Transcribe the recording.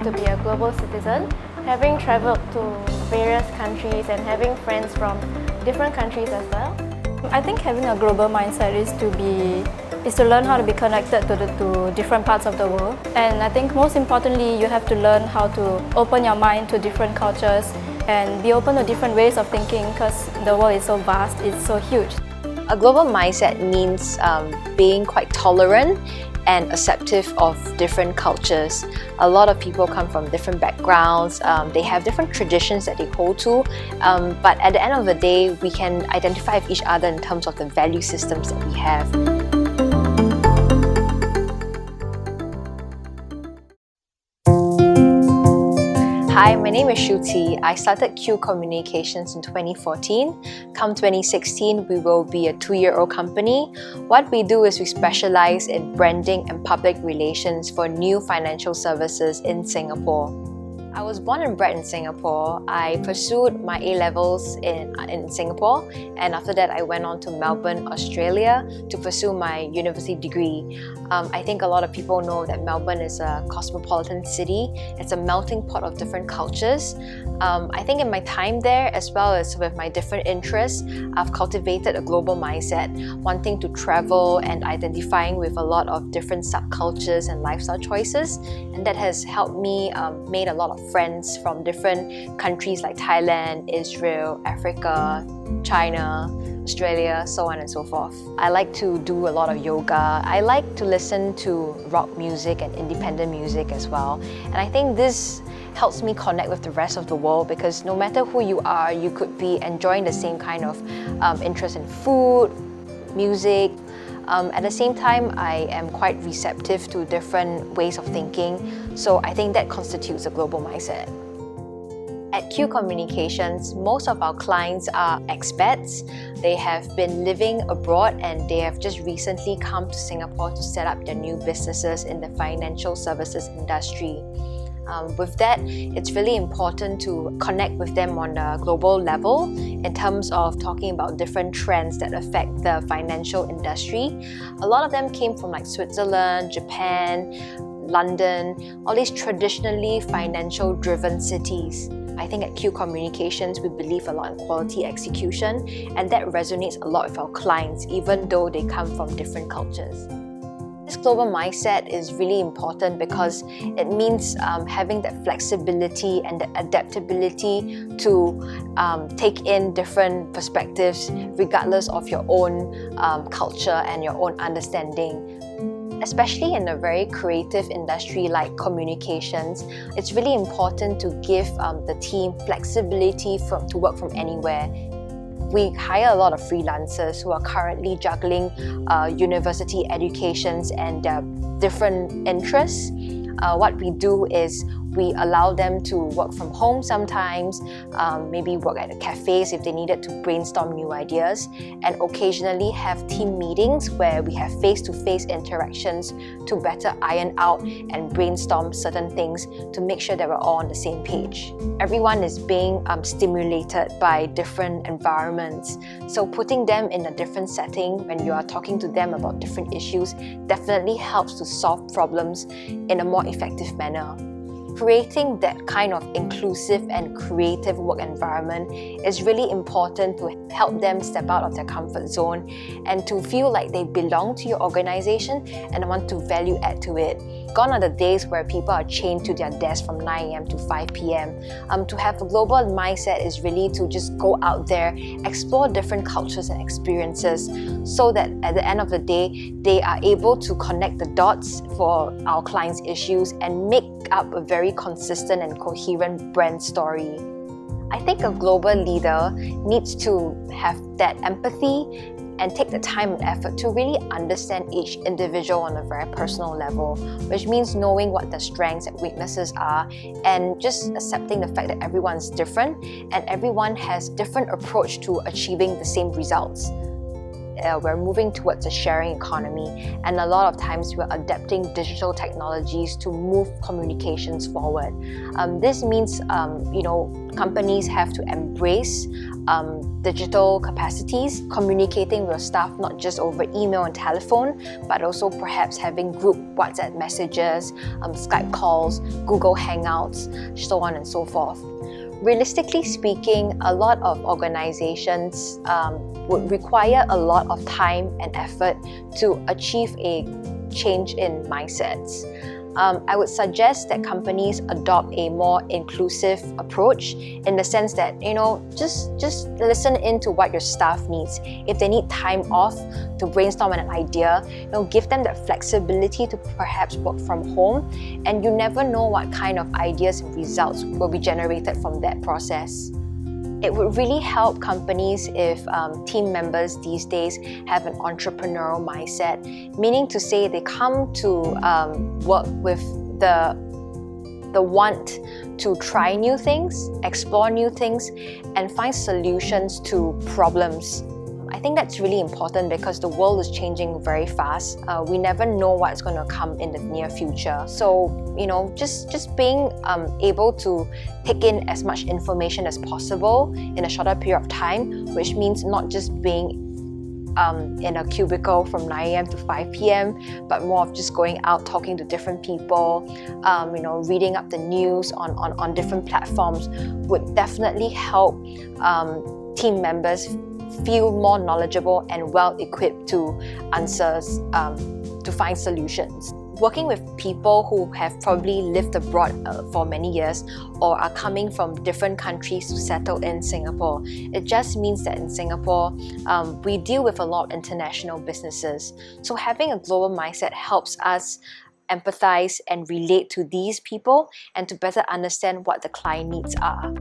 to be a global citizen, having traveled to various countries and having friends from different countries as well. I think having a global mindset is to learn how to be connected to different parts of the world. And I think most importantly, you have to learn how to open your mind to different cultures and be open to different ways of thinking because the world is so vast, it's so huge. A global mindset means being quite tolerant and acceptive of different cultures. A lot of people come from different backgrounds, they have different traditions that they hold to, but at the end of the day, we can identify with each other in terms of the value systems that we have. Hi, my name is ShuQi. I started Q Communications in 2014. Come 2016, we will be a 2-year-old company. What we do is we specialize in branding and public relations for new financial services in Singapore. I was born and bred in Singapore. I pursued my A-levels in Singapore, and after that I went on to Melbourne, Australia to pursue my university degree. I think a lot of people know that Melbourne is a cosmopolitan city. It's a melting pot of different cultures. I think in my time there, as well as with my different interests, I've cultivated a global mindset, wanting to travel and identifying with a lot of different subcultures and lifestyle choices, and that has helped me made a lot of friends from different countries like Thailand, Israel, Africa, China, Australia, so on and so forth. I like to do a lot of yoga. I like to listen to rock music and independent music as well. And I think this helps me connect with the rest of the world because no matter who you are, you could be enjoying the same kind of interest in food, music. At the same time, I am quite receptive to different ways of thinking, so I think that constitutes a global mindset. At Q Communications, most of our clients are expats. They have been living abroad and they have just recently come to Singapore to set up their new businesses in the financial services industry. With that, it's really important to connect with them on a global level in terms of talking about different trends that affect the financial industry. A lot of them came from like Switzerland, Japan, London, all these traditionally financial-driven cities. I think at Q Communications, we believe a lot in quality execution, and that resonates a lot with our clients, even though they come from different cultures. This global mindset is really important because it means having that flexibility and the adaptability to take in different perspectives regardless of your own culture and your own understanding. Especially in a very creative industry like communications, it's really important to give the team flexibility to work from anywhere. We hire a lot of freelancers who are currently juggling university educations and different interests. What we do is we allow them to work from home sometimes, maybe work at cafes if they needed to brainstorm new ideas, and occasionally have team meetings where we have face-to-face interactions to better iron out and brainstorm certain things to make sure that we're all on the same page. Everyone is being stimulated by different environments, so putting them in a different setting when you are talking to them about different issues definitely helps to solve problems in a more effective manner. Creating that kind of inclusive and creative work environment is really important to help them step out of their comfort zone and to feel like they belong to your organization and want to value add to it. Gone are the days where people are chained to their desk from 9 a.m. to 5 p.m. To have a global mindset is really to just go out there, explore different cultures and experiences so that at the end of the day, they are able to connect the dots for our clients' issues and make up a very consistent and coherent brand story. I think a global leader needs to have that empathy and take the time and effort to really understand each individual on a very personal level, which means knowing what their strengths and weaknesses are and just accepting the fact that everyone's different and everyone has different approach to achieving the same results. we're moving towards a sharing economy, and a lot of times we're adapting digital technologies to move communications forward. This means, companies have to embrace digital capacities, communicating with staff not just over email and telephone, but also perhaps having group WhatsApp messages, Skype calls, Google Hangouts, so on and so forth. Realistically speaking, a lot of organizations would require a lot of time and effort to achieve a change in mindsets. I would suggest that companies adopt a more inclusive approach, in the sense that, just listen into what your staff needs. If they need time off to brainstorm an idea, give them that flexibility to perhaps work from home, and you never know what kind of ideas and results will be generated from that process. It would really help companies if team members these days have an entrepreneurial mindset, meaning to say they come to work with the want to try new things, explore new things, and find solutions to problems. I think that's really important because the world is changing very fast. We never know what's going to come in the near future. So, just being able to take in as much information as possible in a shorter period of time, which means not just being in a cubicle from 9 a.m. to 5 p.m, but more of just going out, talking to different people, reading up the news on different platforms would definitely help team members feel more knowledgeable and well-equipped to answers, to find solutions. Working with people who have probably lived abroad for many years or are coming from different countries to settle in Singapore, it just means that in Singapore, we deal with a lot of international businesses. So having a global mindset helps us empathize and relate to these people and to better understand what the client needs are.